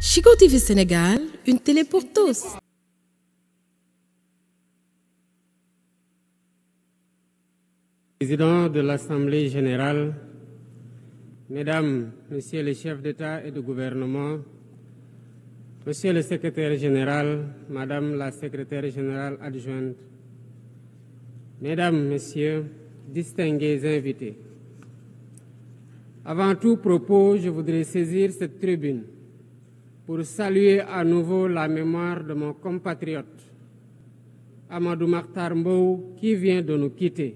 Chico TV Sénégal, une télé pour tous. Président de l'Assemblée générale, Mesdames, Messieurs les chefs d'État et de gouvernement, Monsieur le secrétaire général, Madame la secrétaire générale adjointe, Mesdames, Messieurs, distingués invités. Avant tout propos, je voudrais saisir cette tribune pour saluer à nouveau la mémoire de mon compatriote, Amadou Makhtar Mbow, qui vient de nous quitter.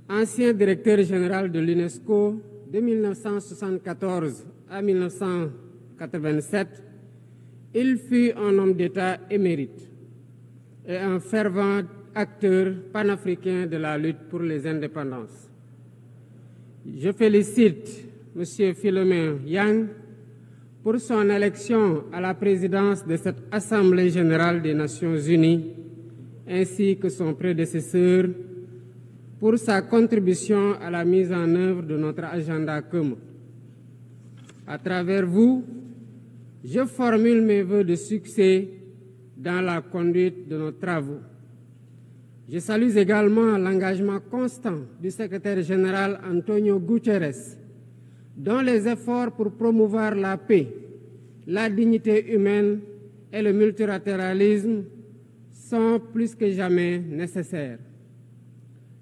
Ancien directeur général de l'UNESCO de 1974 à 1987, il fut un homme d'État émérite et un fervent acteur panafricain de la lutte pour les indépendances. Je félicite M. Philomène Yang pour son élection à la présidence de cette Assemblée générale des Nations unies, ainsi que son prédécesseur pour sa contribution à la mise en œuvre de notre agenda commun. À travers vous, je formule mes vœux de succès dans la conduite de nos travaux. Je salue également l'engagement constant du secrétaire général Antonio Guterres, dont les efforts pour promouvoir la paix, la dignité humaine et le multilatéralisme sont plus que jamais nécessaires.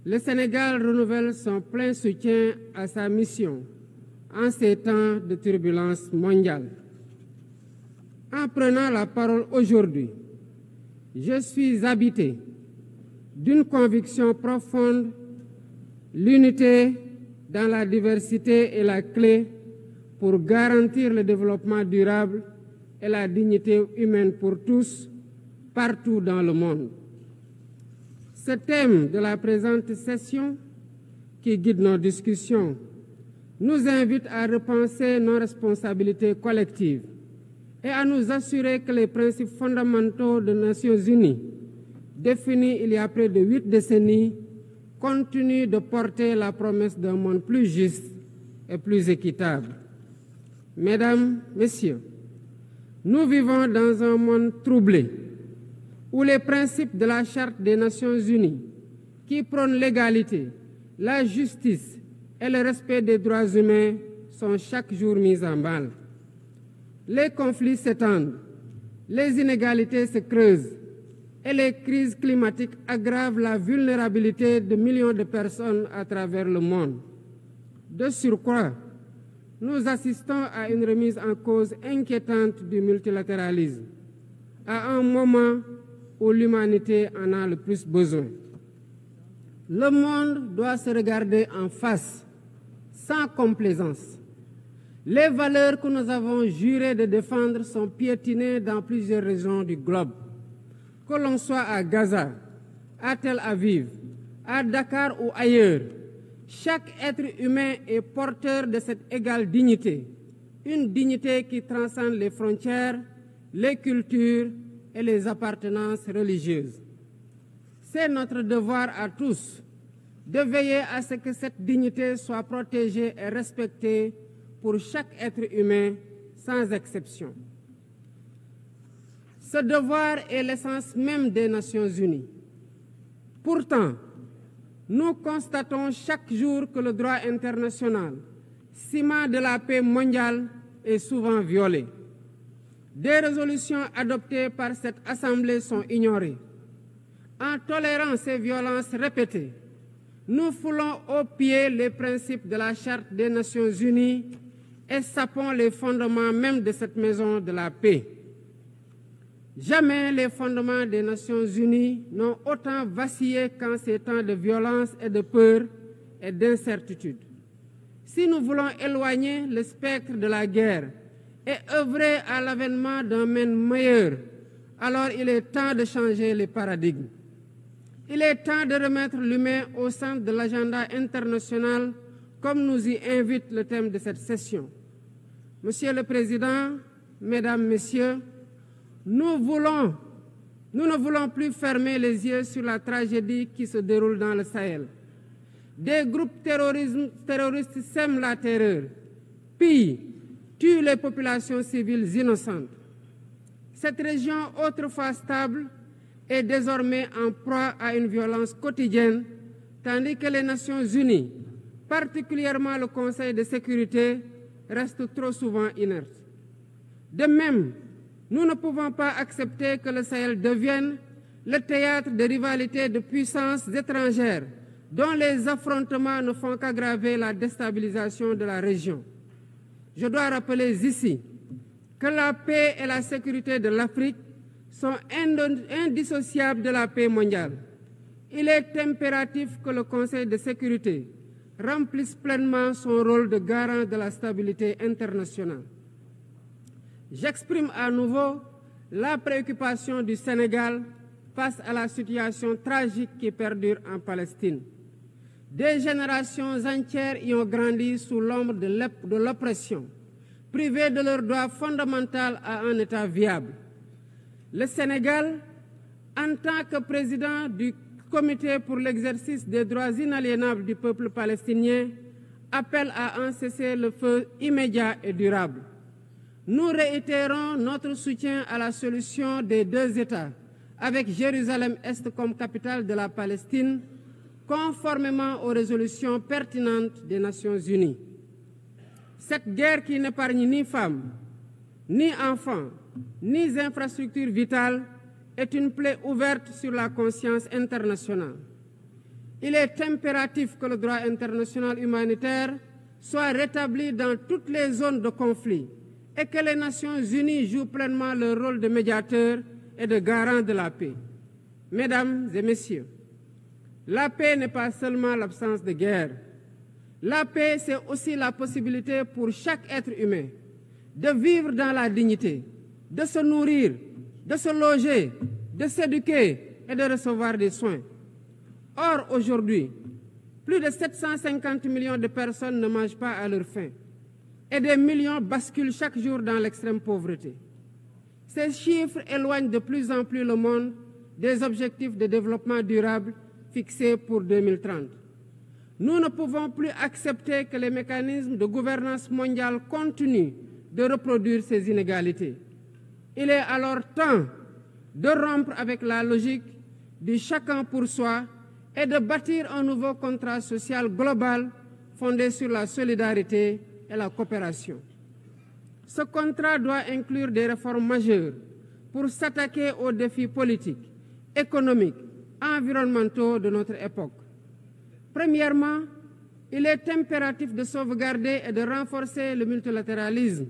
Le Sénégal renouvelle son plein soutien à sa mission en ces temps de turbulence mondiale. En prenant la parole aujourd'hui, je suis habité d'une conviction profonde: l'unité dans la diversité est la clé pour garantir le développement durable et la dignité humaine pour tous, partout dans le monde. Ce thème de la présente session, qui guide nos discussions, nous invite à repenser nos responsabilités collectives et à nous assurer que les principes fondamentaux des Nations unies, définis il y a près de 8 décennies, continuent de porter la promesse d'un monde plus juste et plus équitable. Mesdames, Messieurs, nous vivons dans un monde troublé, où les principes de la Charte des Nations unies, qui prônent l'égalité, la justice et le respect des droits humains, sont chaque jour mis en mal. Les conflits s'étendent, les inégalités se creusent et les crises climatiques aggravent la vulnérabilité de millions de personnes à travers le monde. De surcroît, nous assistons à une remise en cause inquiétante du multilatéralisme, à un moment où l'humanité en a le plus besoin. Le monde doit se regarder en face, sans complaisance. Les valeurs que nous avons juré de défendre sont piétinées dans plusieurs régions du globe. Que l'on soit à Gaza, à Tel Aviv, à Dakar ou ailleurs, chaque être humain est porteur de cette égale dignité, une dignité qui transcende les frontières, les cultures et les appartenances religieuses. C'est notre devoir à tous de veiller à ce que cette dignité soit protégée et respectée pour chaque être humain, sans exception. Ce devoir est l'essence même des Nations unies. Pourtant, nous constatons chaque jour que le droit international, ciment de la paix mondiale, est souvent violé. Des résolutions adoptées par cette Assemblée sont ignorées. En tolérant ces violences répétées, nous foulons aux pieds les principes de la Charte des Nations unies et sapons les fondements même de cette maison de la paix. Jamais les fondements des Nations unies n'ont autant vacillé qu'en ces temps de violence et de peur et d'incertitude. Si nous voulons éloigner le spectre de la guerre et œuvrer à l'avènement d'un monde meilleur, alors il est temps de changer les paradigmes. Il est temps de remettre l'humain au centre de l'agenda international, comme nous y invite le thème de cette session. Monsieur le Président, Mesdames, Messieurs, nous ne voulons plus fermer les yeux sur la tragédie qui se déroule dans le Sahel. Des groupes terroristes sèment la terreur, pillent, tue les populations civiles innocentes. Cette région, autrefois stable, est désormais en proie à une violence quotidienne, tandis que les Nations unies, particulièrement le Conseil de sécurité, restent trop souvent inertes. De même, nous ne pouvons pas accepter que le Sahel devienne le théâtre de rivalités de puissances étrangères dont les affrontements ne font qu'aggraver la déstabilisation de la région. Je dois rappeler ici que la paix et la sécurité de l'Afrique sont indissociables de la paix mondiale. Il est impératif que le Conseil de sécurité remplisse pleinement son rôle de garant de la stabilité internationale. J'exprime à nouveau la préoccupation du Sénégal face à la situation tragique qui perdure en Palestine. Des générations entières y ont grandi sous l'ombre de l'oppression, privées de leur droit fondamental à un État viable. Le Sénégal, en tant que président du Comité pour l'exercice des droits inaliénables du peuple palestinien, appelle à un cessez-le-feu immédiat et durable. Nous réitérons notre soutien à la solution des deux États, avec Jérusalem-Est comme capitale de la Palestine, conformément aux résolutions pertinentes des Nations unies. Cette guerre qui n'épargne ni femmes, ni enfants, ni infrastructures vitales est une plaie ouverte sur la conscience internationale. Il est impératif que le droit international humanitaire soit rétabli dans toutes les zones de conflit et que les Nations unies jouent pleinement leur rôle de médiateur et de garant de la paix. Mesdames et messieurs, la paix n'est pas seulement l'absence de guerre. La paix, c'est aussi la possibilité pour chaque être humain de vivre dans la dignité, de se nourrir, de se loger, de s'éduquer et de recevoir des soins. Or, aujourd'hui, plus de 750 millions de personnes ne mangent pas à leur faim et des millions basculent chaque jour dans l'extrême pauvreté. Ces chiffres éloignent de plus en plus le monde des objectifs de développement durable fixés pour 2030. Nous ne pouvons plus accepter que les mécanismes de gouvernance mondiale continuent de reproduire ces inégalités. Il est alors temps de rompre avec la logique du chacun pour soi et de bâtir un nouveau contrat social global fondé sur la solidarité et la coopération. Ce contrat doit inclure des réformes majeures pour s'attaquer aux défis politiques, économiques, environnementaux de notre époque. Premièrement, il est impératif de sauvegarder et de renforcer le multilatéralisme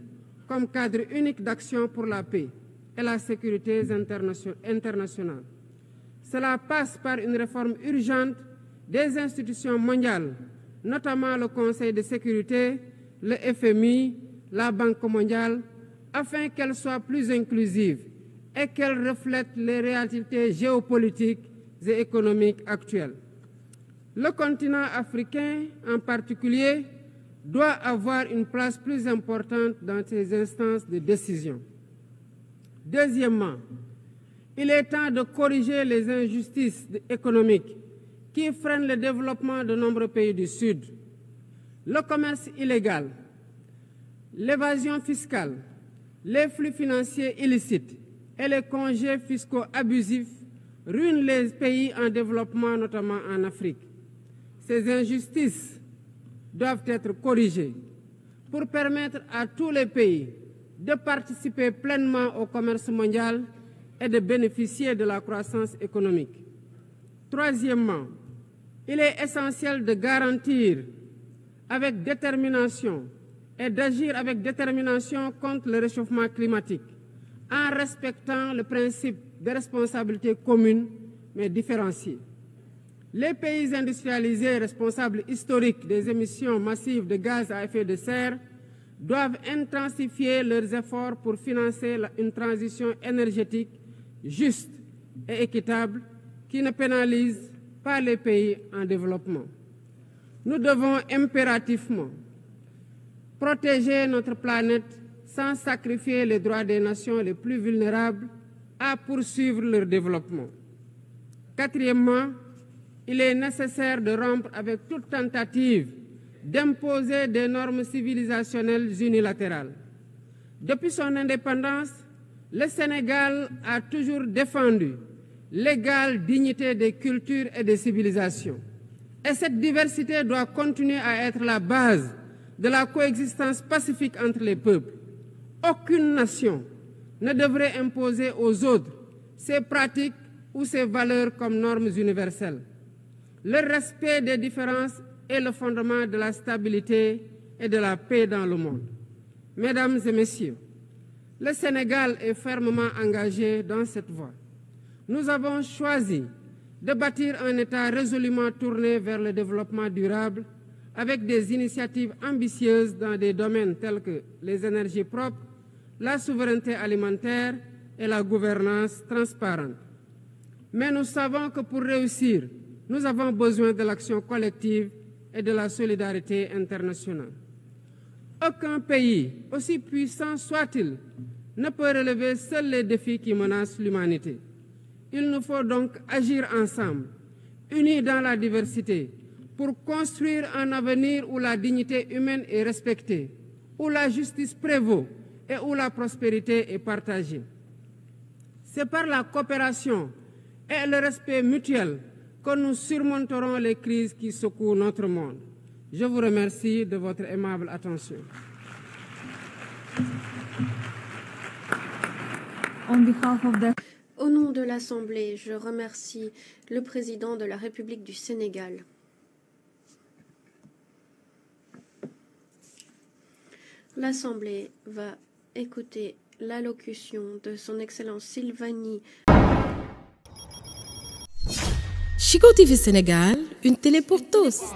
comme cadre unique d'action pour la paix et la sécurité internationale. Cela passe par une réforme urgente des institutions mondiales, notamment le Conseil de sécurité, le FMI, la Banque mondiale, afin qu'elles soient plus inclusives et qu'elles reflètent les réalités géopolitiques et économiques actuelles. Le continent africain, en particulier, doit avoir une place plus importante dans ces instances de décision. Deuxièmement, il est temps de corriger les injustices économiques qui freinent le développement de nombreux pays du Sud. Le commerce illégal, l'évasion fiscale, les flux financiers illicites et les congés fiscaux abusifs ruinent les pays en développement, notamment en Afrique. Ces injustices doivent être corrigées pour permettre à tous les pays de participer pleinement au commerce mondial et de bénéficier de la croissance économique. Troisièmement, il est essentiel de garantir avec détermination et d'agir avec détermination contre le réchauffement climatique en respectant le principe de responsabilité commune mais différenciée. Les pays industrialisés responsables historiques des émissions massives de gaz à effet de serre doivent intensifier leurs efforts pour financer une transition énergétique juste et équitable qui ne pénalise pas les pays en développement. Nous devons impérativement protéger notre planète sans sacrifier les droits des nations les plus vulnérables à poursuivre leur développement. Quatrièmement, il est nécessaire de rompre avec toute tentative d'imposer des normes civilisationnelles unilatérales. Depuis son indépendance, le Sénégal a toujours défendu l'égale dignité des cultures et des civilisations. Et cette diversité doit continuer à être la base de la coexistence pacifique entre les peuples. Aucune nation ne devrait imposer aux autres ses pratiques ou ses valeurs comme normes universelles. Le respect des différences est le fondement de la stabilité et de la paix dans le monde. Mesdames et messieurs, le Sénégal est fermement engagé dans cette voie. Nous avons choisi de bâtir un État résolument tourné vers le développement durable avec des initiatives ambitieuses dans des domaines tels que les énergies propres, la souveraineté alimentaire et la gouvernance transparente. Mais nous savons que pour réussir, nous avons besoin de l'action collective et de la solidarité internationale. Aucun pays, aussi puissant soit-il, ne peut relever seuls les défis qui menacent l'humanité. Il nous faut donc agir ensemble, unis dans la diversité, pour construire un avenir où la dignité humaine est respectée, où la justice prévaut et où la prospérité est partagée. C'est par la coopération et le respect mutuel que nous surmonterons les crises qui secouent notre monde. Je vous remercie de votre aimable attention. Au nom de l'Assemblée, je remercie le président de la République du Sénégal. L'Assemblée va écouter l'allocution de son Excellence Sylvanie. Chico TV Sénégal, une télé pour tous.